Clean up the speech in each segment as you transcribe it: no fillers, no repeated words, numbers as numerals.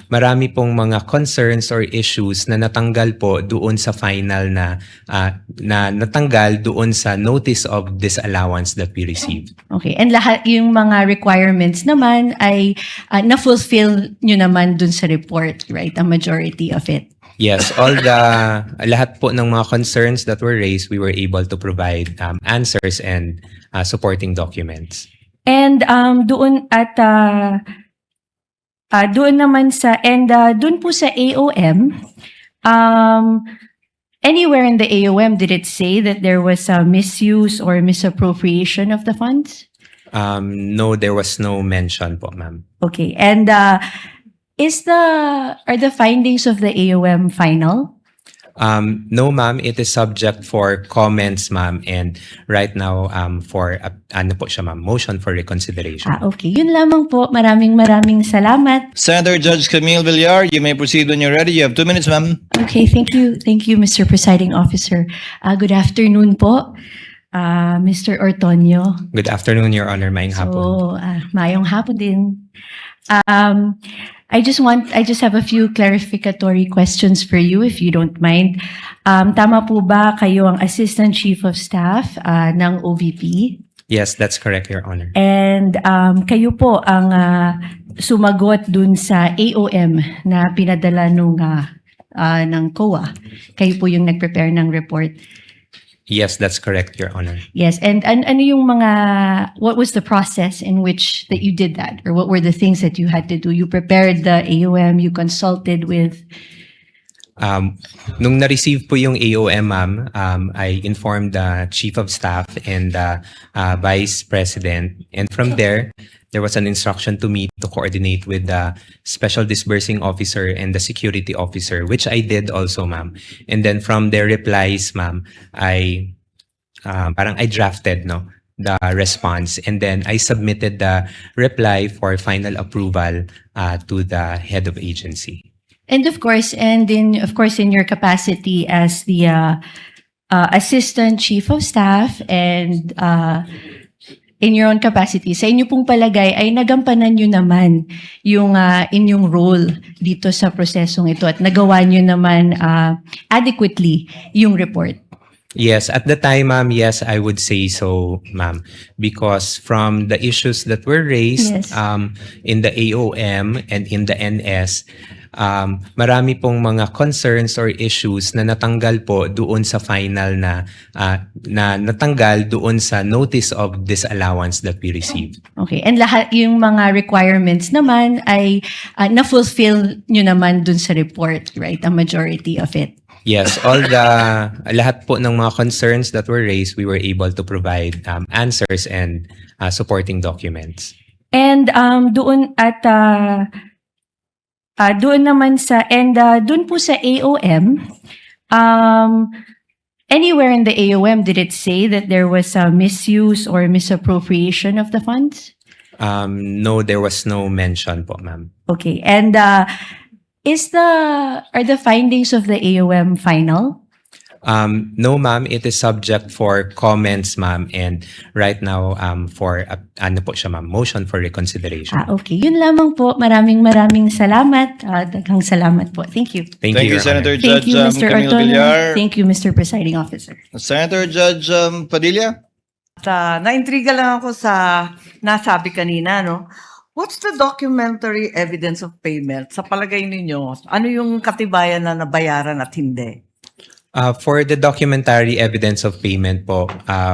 marami pong mga concerns or issues na natanggal po doon sa final na natanggal doon sa notice of disallowance that we received. Okay, and lahat yung mga requirements naman ay na-fulfill nyo naman dun sa report, right? A majority of it. Yes, lahat po ng mga concerns that were raised, we were able to provide answers and supporting documents. And doon naman doon po sa AOM, anywhere in the AOM did it say that there was a misuse or misappropriation of the funds? No, there was no mention po, ma'am. Okay, and are the findings of the AOM final? No, ma'am. It is subject for comments, ma'am. And right now, for motion for reconsideration. Okay. Yun lamang po. Maraming salamat. Senator Judge Camille Villar, you may proceed when you're ready. You have 2 minutes, ma'am. Okay. Thank you. Thank you, Mr. Presiding Officer. Good afternoon po, Mr. Ortonio. Good afternoon, Your Honor. Maayong hapon. Mayong hapon din. I just have a few clarificatory questions for you, if you don't mind. Tama po ba kayo ang Assistant Chief of Staff ng OVP? Yes, that's correct, Your Honor. And kayo po ang sumagot dun sa AOM na pinadala ng COA. Kayo po yung nag-prepare ng report. Yes, that's correct, Your Honor. Yes, and ano yung what was the process in which that you did that? Or what were the things that you had to do? You prepared the AOM, you consulted with? Nung na-receive po yung AOM, ma'am, I informed the Chief of Staff and the Vice President. And from there was an instruction to me to coordinate with the Special Disbursing Officer and the Security Officer, which I did also, ma'am. And then from their replies, ma'am, I drafted the response, and then I submitted the reply for final approval to the head of agency. And of course, in your capacity as the Assistant Chief of Staff and in your own capacity, sa inyo pong palagay ay nagampanan nyo naman yung inyong role dito sa prosesong ito at nagawa nyo naman adequately yung report. Yes, at the time, ma'am, yes, I would say so, ma'am, because from the issues that were raised in the AOM and in the NS, marami pong mga concerns or issues na natanggal po doon sa final na natanggal doon sa notice of disallowance that we received. Okay, and lahat yung mga requirements naman ay na-fulfill nyo naman dun sa report, right? A majority of it. Yes, lahat po ng mga concerns that were raised, we were able to provide answers and supporting documents. And doon po sa AOM, anywhere in the AOM did it say that there was a misuse or misappropriation of the funds? No, there was no mention po, ma'am. Okay, and are the findings of the AOM final? No, ma'am. It is subject for comments, ma'am. And right now, for motion for reconsideration. Okay. Yun lamang po. Maraming salamat. Daghang salamat po. Thank you. Thank you, Senator Thank Judge you, Mr. Camille Ortonio. Villar. Thank you, Mr. Presiding Officer. Senator Judge Padilla. Naintriga lang ako sa nasabi kanina, no? What's the documentary evidence of payment? Sa palagay ninyo, ano yung katibayan na nabayaran at hindi? For the documentary evidence of payment po,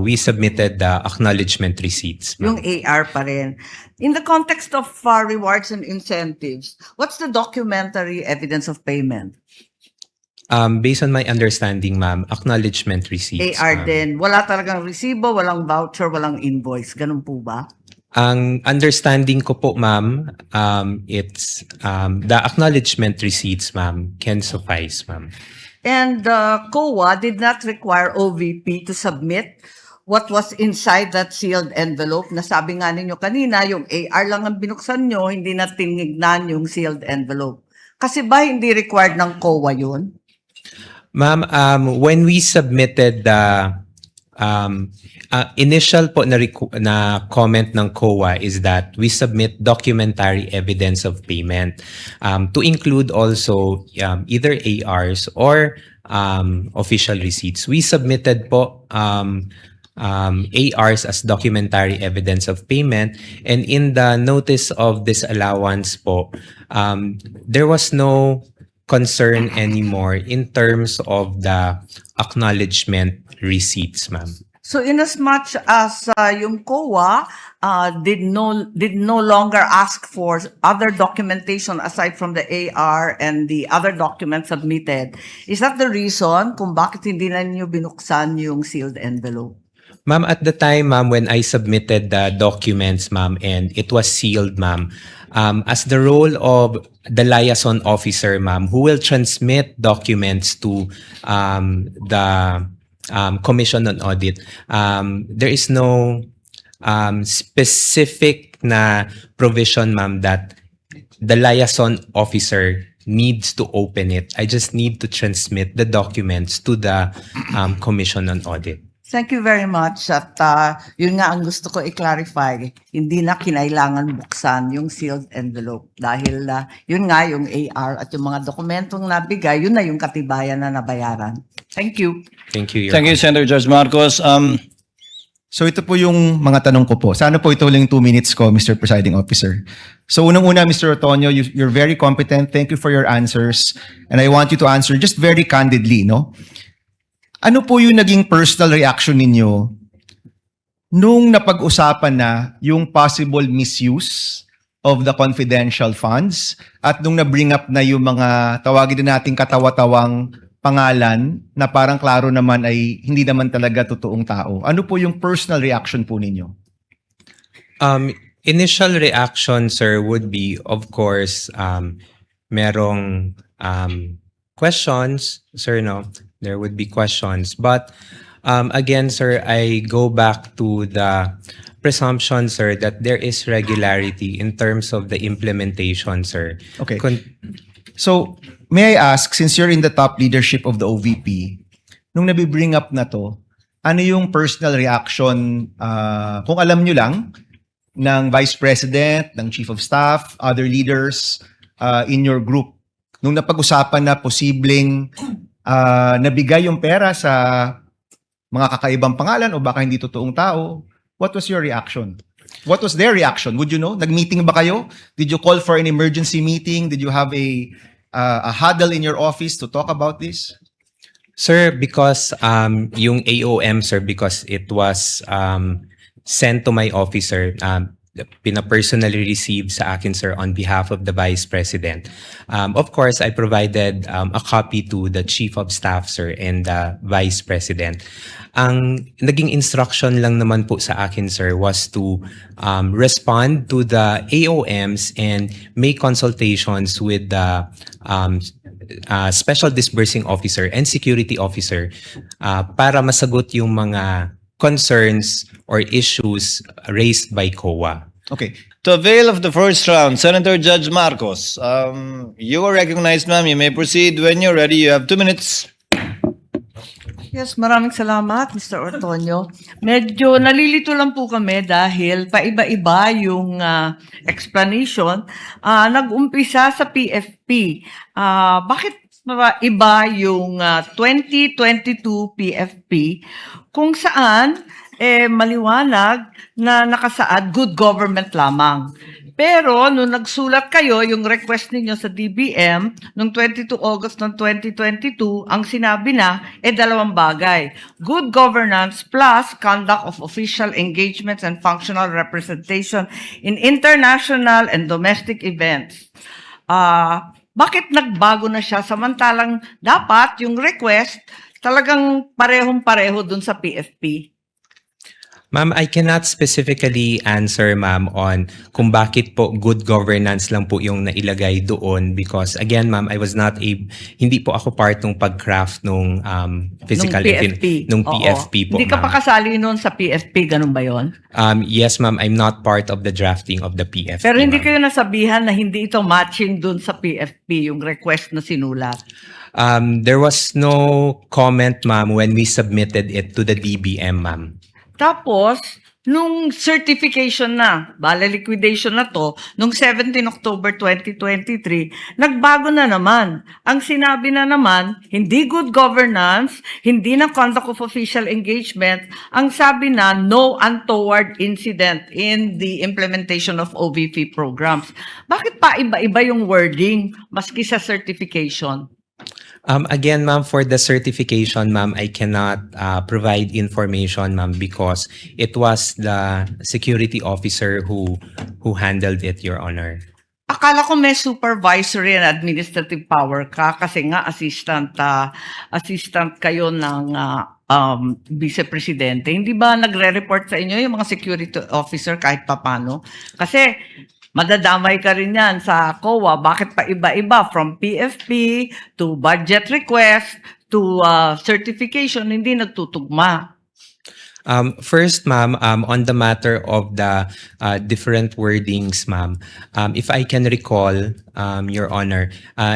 we submitted the acknowledgement receipts, ma'am. Yung AR pa rin. In the context of rewards and incentives, what's the documentary evidence of payment? Based on my understanding, ma'am, acknowledgement receipts. AR din. Wala talagang resibo, walang voucher, walang invoice. Ganun po ba? Ang understanding ko po, ma'am, it's the acknowledgement receipts, ma'am, can suffice, ma'am. And the COA did not require OVP to submit what was inside that sealed envelope. Nasabi nga ninyo kanina, yung AR lang ang binuksan nyo, hindi na tinignan yung sealed envelope. Kasi ba hindi required ng COA yun? Ma'am, when we submitted the initial po na comment ng COA is that we submit documentary evidence of payment to include also either ARs or official receipts. We submitted po ARs as documentary evidence of payment, and in the notice of disallowance po, there was no concern anymore in terms of the acknowledgement receipts, ma'am. So in as much as yung COA did no longer ask for other documentation aside from the AR and the other documents submitted, is that the reason kung bakit hindi na niyo binuksan yung sealed envelope? Ma'am, at the time, ma'am, when I submitted the documents, ma'am, and it was sealed, ma'am, as the role of the liaison officer, ma'am, who will transmit documents to the Commission on Audit, there is no specific na provision, ma'am, that the liaison officer needs to open it. I just need to transmit the documents to the Commission on Audit. Thank you very much. At yun nga ang gusto ko i-clarify, hindi na kinailangan buksan yung sealed envelope dahil yun nga yung AR at yung mga dokumentong nabigay, yun na yung katibayan na nabayaran. Thank you. Thank you, Your Thank you, Senator Judge Marcos. So ito po yung mga tanong ko po. Sana po ito lang 2 minutes ko, Mr. Presiding Officer. So unang-una, Mr. Otonio, you're very competent. Thank you for your answers. And I want you to answer just very candidly, no? Ano po yung naging personal reaction ninyo nung napag-usapan na yung possible misuse of the confidential funds at nung na-bring up na yung mga tawagin na nating katawa-tawang pangalan na parang klaro naman ay hindi naman talaga totoong tao? Ano po yung personal reaction po ninyo? Initial reaction, sir, would be, of course, merong questions, sir, no? There would be questions. But again, sir, I go back to the presumption, sir, that there is regularity in terms of the implementation, sir. Okay. So, may I ask, since you're in the top leadership of the OVP, nung nabibring up na to, ano yung personal reaction, kung alam nyo lang, ng Vice President, ng Chief of Staff, other leaders in your group, nung napag-usapan na posibleng nabigay yung pera sa mga kakaibang pangalan o baka hindi totoong tao, what was your reaction? What was their reaction? Would you know? Nag-meeting ba kayo? Did you call for an emergency meeting? Did you have a huddle in your office to talk about this? Sir, because yung AOM, sir, because it was sent to my officer, pina-personally received sa akin, sir, on behalf of the Vice President. Of course, I provided a copy to the Chief of Staff, sir, and the Vice President. Ang naging instruction lang naman po sa akin, sir, was to respond to the AOMs and make consultations with the Special Disbursing Officer and Security Officer para masagot yung mga concerns or issues raised by COA. Okay. To avail of the first round, Senator Judge Marcos, you are recognized, ma'am. You may proceed when you're ready. You have 2 minutes. Yes, maraming salamat, Mr. Ortonio. Medyo nalilito lang po kami dahil paiba-iba yung explanation. Nag-umpisa sa PFP. Bakit iba yung 2022 PFP kung saan maliwanag na nakasaad good government lamang. Pero nung nagsulat kayo, yung request ninyo sa DBM, noong 22 August ng 2022, ang sinabi na, dalawang bagay. Good governance plus conduct of official engagements and functional representation in international and domestic events. Bakit nagbago na siya? Samantalang dapat yung request talagang parehong-pareho dun sa PFP. Ma'am, I cannot specifically answer, ma'am, on kung bakit po good governance lang po yung nailagay doon because, again, ma'am, I was not hindi po ako part ng pag-craft nung physical nung Oo. PFP po, Hindi ka pa ma'am. kasali noon sa PFP, ganun ba yon? Yes, ma'am, I'm not part of the drafting of the PFP. Pero hindi ma'am. kayo nasabihan na hindi ito matching dun sa PFP, yung request na sinulat. There was no comment, ma'am, when we submitted it to the DBM, ma'am. Tapos, nung certification na, bala liquidation na to, nung 17 October 2023, nagbago na naman. Ang sinabi na naman, hindi good governance, hindi na conduct of official engagement, ang sabi na no untoward incident in the implementation of OVP programs. Bakit pa iba-iba yung wording maski sa certification? Again, ma'am, for the certification, ma'am, I cannot provide information, ma'am, because it was the security officer who handled it, Your Honor. Akala ko may supervisory and administrative power ka kasi nga assistant kayo ng vice presidente. Hindi ba nagre-report sa inyo yung mga security officer kahit papano? Kasi madadamay ka rin yan sa COA. Bakit pa iba-iba? From PFP to budget request to certification, hindi nagtutugma. First, ma'am, on the matter of the different wordings, ma'am, if I can recall, Your Honor,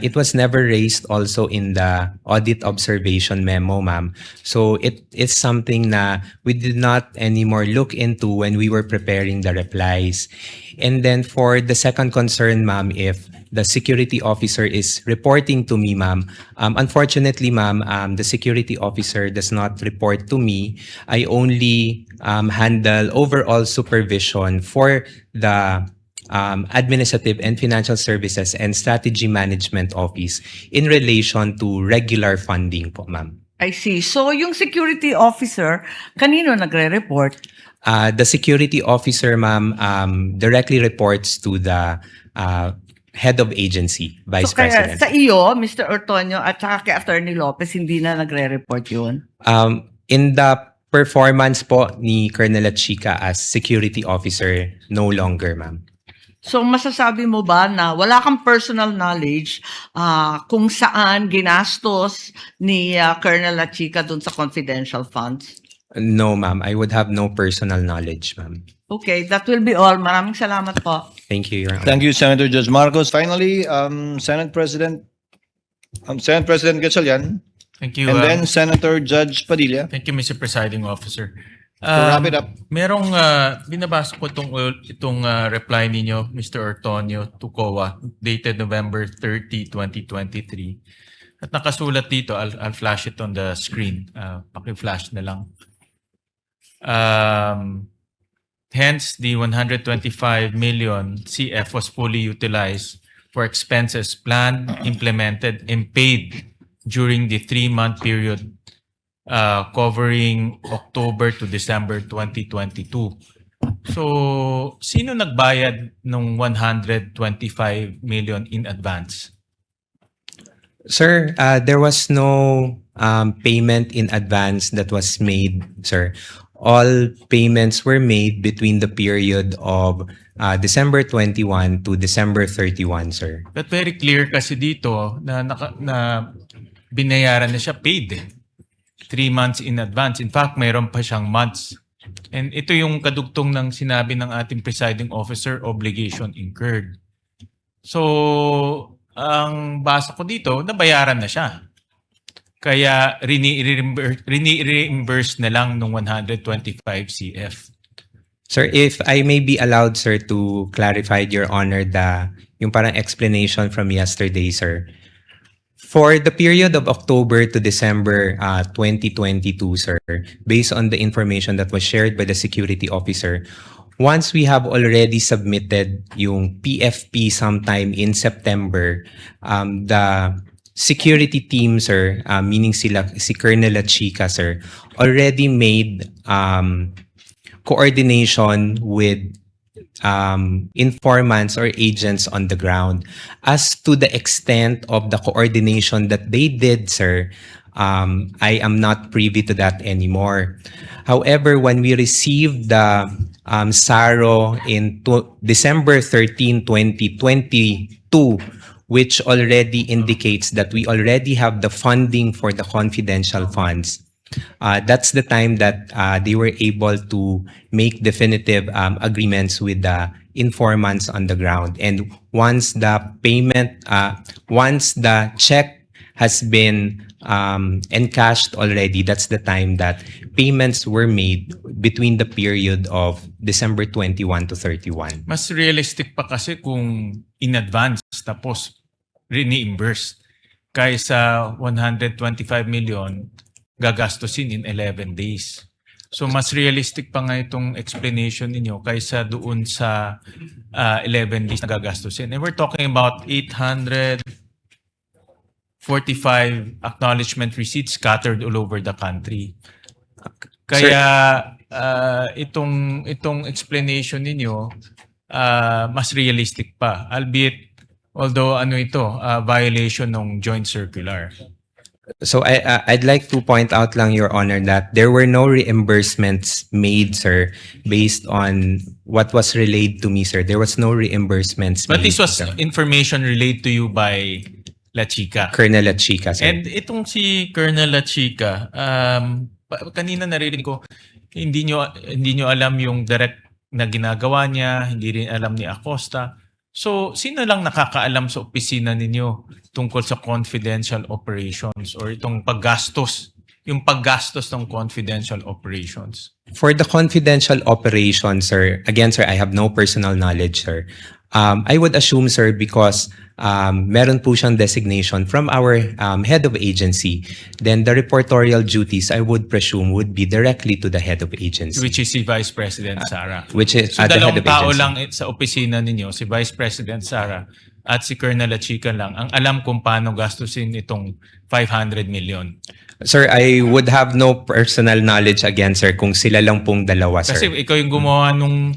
it was never raised also in the audit observation memo, ma'am. So it is something na we did not anymore look into when we were preparing the replies. And then for the second concern, ma'am, if the security officer is reporting to me, ma'am, unfortunately, ma'am, the security officer does not report to me. I only handle overall supervision for the Administrative and Financial Services and Strategy Management Office in relation to regular funding po, ma'am. I see. So yung security officer, kanino nagre-report? The security officer, ma'am, directly reports to the head of agency, Vice So kaya President. sa iyo, Mr. Ortonio, at saka kay Attorney Lopez, hindi na nagre-report yun? In the performance po ni Colonel Chica as security officer, no longer, ma'am. So masasabi mo ba na wala kang personal knowledge kung saan ginastos ni Colonel Chica dun sa confidential funds? No, ma'am. I would have no personal knowledge, ma'am. Okay, that will be all. Maraming salamat po. Thank you, Your Honor. Thank you, Senator Judge Marcos. Finally, Senate President Gatchalian, Thank you. and then Senator Judge Padilla. Thank you, Mr. Presiding Officer. To wrap it up. Merong binabasa ko itong reply ninyo, Mr. Ortonio, to COA, dated November 30, 2023. At nakasulat dito, I'll flash it on the screen. Paki-flash na lang. Hence, the 125 million CF was fully utilized for expenses planned, implemented, and paid during the 3-month period covering October to December 2022. So, sino nagbayad ng 125 million in advance? Sir, there was no payment in advance that was made, sir. All payments were made between the period of December 21 to December 31, sir. But very clear kasi dito na binayaran na siya paid 3 months in advance. In fact, mayroon pa siyang months. And ito yung kadugtong ng sinabi ng ating presiding officer, obligation incurred. So, ang basa ko dito, nabayaran na siya. Kaya rini-reimburse na lang ng 125 CF. Sir, if I may be allowed, sir, to clarify, Your Honor, yung parang explanation from yesterday, sir. For the period of October to December 2022, sir, based on the information that was shared by the security officer, once we have already submitted yung PFP sometime in September, the security team, sir, meaning si Colonel Chica, sir, already made coordination with informants or agents on the ground. As to the extent of the coordination that they did, sir, I am not privy to that anymore. However, when we received the SARO in December 13, 2022, which already indicates that we already have the funding for the confidential funds, that's the time that they were able to make definitive agreements with the informants on the ground. And once the payment, once the check has been encashed already. That's the time that payments were made between the period of December 21 to 31. Mas realistic pa kasi kung in advance tapos reimburse kaysa 125 million gagastusin in 11 days. So mas realistic pa nga itong explanation ninyo kaysa doon sa 11 days na gagastusin. And we're talking about 845 acknowledgement receipts scattered all over the country. Kaya itong explanation ninyo mas realistic pa, albeit although violation ng joint circular. So I'd like to point out lang, Your Honor, that there were no reimbursements made, sir, based on what was relayed to me, sir. There was no reimbursements But made, this was sir. information relayed to you by La Chica. Colonel La Chica, sir. And itong si Colonel La Chica, kanina narinig ko, hindi nyo alam yung direct na ginagawa niya, hindi rin alam ni Acosta. So, sino lang nakakaalam sa opisina ninyo tungkol sa confidential operations or itong paggastos, yung paggastos ng confidential operations? For the confidential operations, sir, again, sir, I have no personal knowledge, sir. I would assume, sir, because meron po siyang designation from our head of agency, then the reportorial duties, I would presume, would be directly to the head of agency. Which is si Vice President Sara. Which is So at the head dalawang of tao agency. lang sa opisina ninyo, si Vice President Sara at si Colonel La Chica lang, ang alam kung paano gastusin itong 500 million. Sir, I would have no personal knowledge again, sir, kung sila lang pong dalawa, sir. Kasi ikaw yung gumawa nung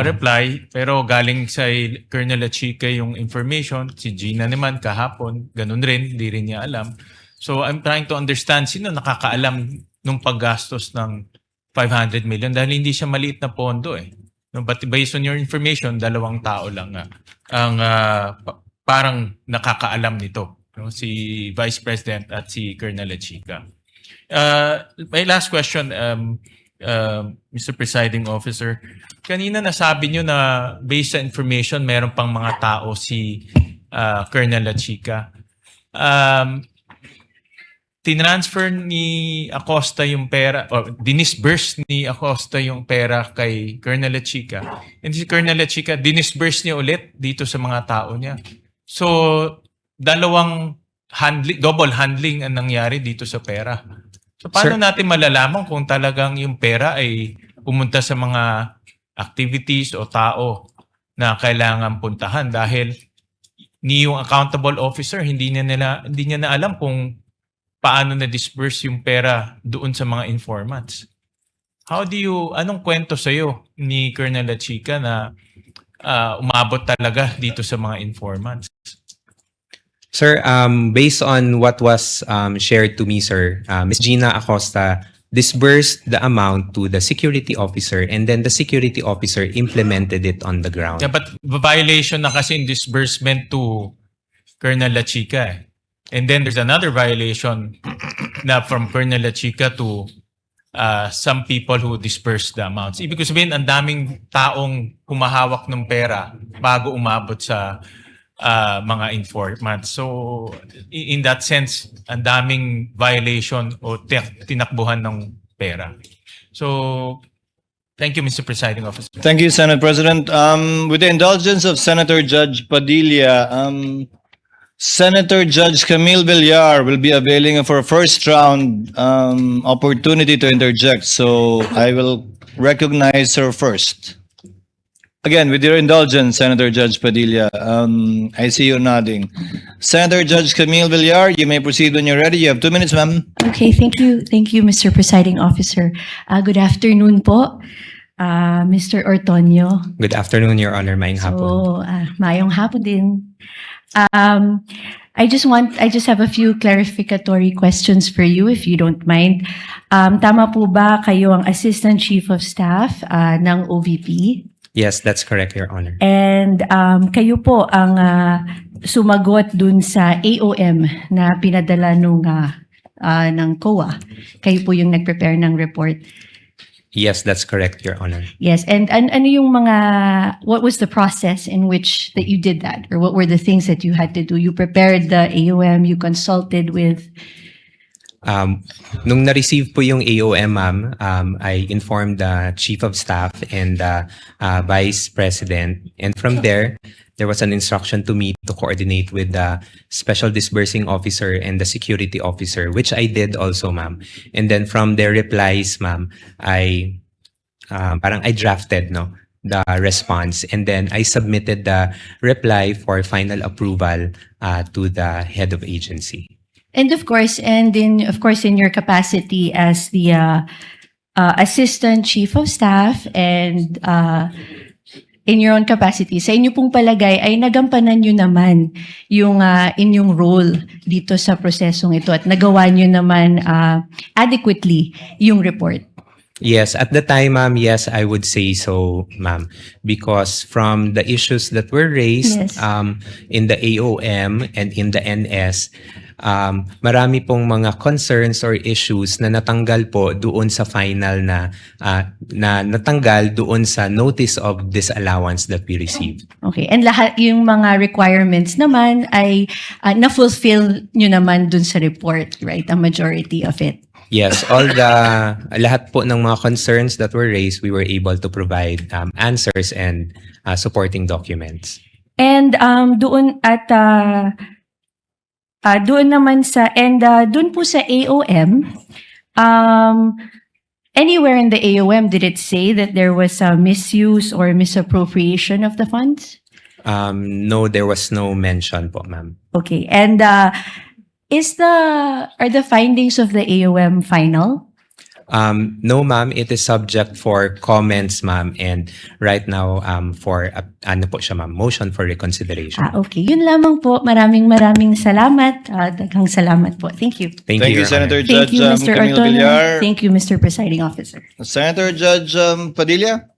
reply, pero galing sa Colonel La Chica yung information, si Gina naman kahapon, ganun rin, hindi rin niya alam. So I'm trying to understand sino nakakaalam nung paggastos ng 500 million dahil hindi siya maliit na pondo eh. No, but based on your information, dalawang tao lang ang parang nakakaalam nito. No? Si Vice President at si Colonel La Chica. My last question, Mr. Presiding Officer. Kanina nasabi nyo na based sa information, meron pang mga tao si Colonel La Chica. Tinransfer ni Acosta yung pera, o dinisburse ni Acosta yung pera kay Colonel La Chica. And si Colonel La Chica, dinisburse niya ulit dito sa mga tao niya. So, double handling ang nangyari dito sa pera. So, paano natin malalaman kung talagang yung pera ay pumunta sa mga activities o tao na kailangan puntahan dahil ni yung accountable officer hindi niya na alam kung paano na-disburse yung pera doon sa mga informants. Anong kwento sa'yo ni Colonel La Chica na umabot talaga dito sa mga informants? Sir, based on what was shared to me, sir, Ms. Gina Acosta disbursed the amount to the security officer and then the security officer implemented it on the ground. Yeah, but violation na kasi in disbursement to Colonel La Chica eh. And then there's another violation na from Colonel La Chica to some people who disperse the amounts. Ibig sabihin, ang daming taong humahawak ng pera bago umabot sa mga informants. So, in that sense, ang daming violation o tinakbuhan ng pera. So, thank you, Mr. Presiding Officer. Thank you, Senate President. With the indulgence of Senator Judge Padilla, Senator Judge Camille Villar will be availing for a first round opportunity to interject. So I will recognize her first. Again, with your indulgence, Senator Judge Padilla, I see you nodding. Senator Judge Camille Villar, you may proceed when you're ready. You have 2 minutes, ma'am. Okay, thank you, Mr. Presiding Officer. Good afternoon po, Mr. Ortonio. Good afternoon, Your Honor. Maayong hapon. So, mayong hapon din. I just have a few clarificatory questions for you, if you don't mind. Tama po ba kayo ang Assistant Chief of Staff ng OVP? Yes, that's correct, Your Honor. And kayo po ang sumagot dun sa AOM na pinadala ng COA. Kayo po yung nag-prepare ng report. Yes, that's correct, Your Honor. Yes, and ano yung mga, what was the process in which that you did that? Or what were the things that you had to do? You prepared the AOM, you consulted with, Nung na-receive po yung AOM, ma'am, I informed the Chief of Staff and the Vice President. And from there was an instruction to me to coordinate with the Special Disbursing Officer and the Security Officer, which I did also, ma'am. And then from their replies, ma'am, I drafted, the response, and then I submitted the reply for final approval to the head of agency. and of course, in your capacity as the Assistant Chief of Staff and in your own capacity, sa inyo pong palagay ay nagampanan nyo naman yung inyong role dito sa prosesong ito at nagawa nyo naman adequately yung report. Yes, at the time, ma'am, yes, I would say so, ma'am, because from the issues that were raised Yes. in the AOM and in the NS, marami pong mga concerns or issues na natanggal po doon sa final na natanggal doon sa notice of disallowance that we received. Okay, and lahat yung mga requirements naman ay na-fulfill nyo naman dun sa report, right? A majority of it. Yes, lahat po ng mga concerns that were raised, we were able to provide answers and supporting documents. And doon naman sa doon po sa AOM, anywhere in the AOM did it say that there was a misuse or misappropriation of the funds? No, there was no mention po, ma'am. Okay, and are the findings of the AOM final? No, ma'am, it is subject for comments, ma'am, and right now for po siya, ma'am, motion for reconsideration. Okay, yun lamang po. Maraming salamat. Daghang salamat po. Thank you. Thank Thank you, you, Your Honor. Senator Thank Judge you, Mr. Camille Ortono. Villar. Thank you, Mr. Presiding Officer. Senator Judge Padilla.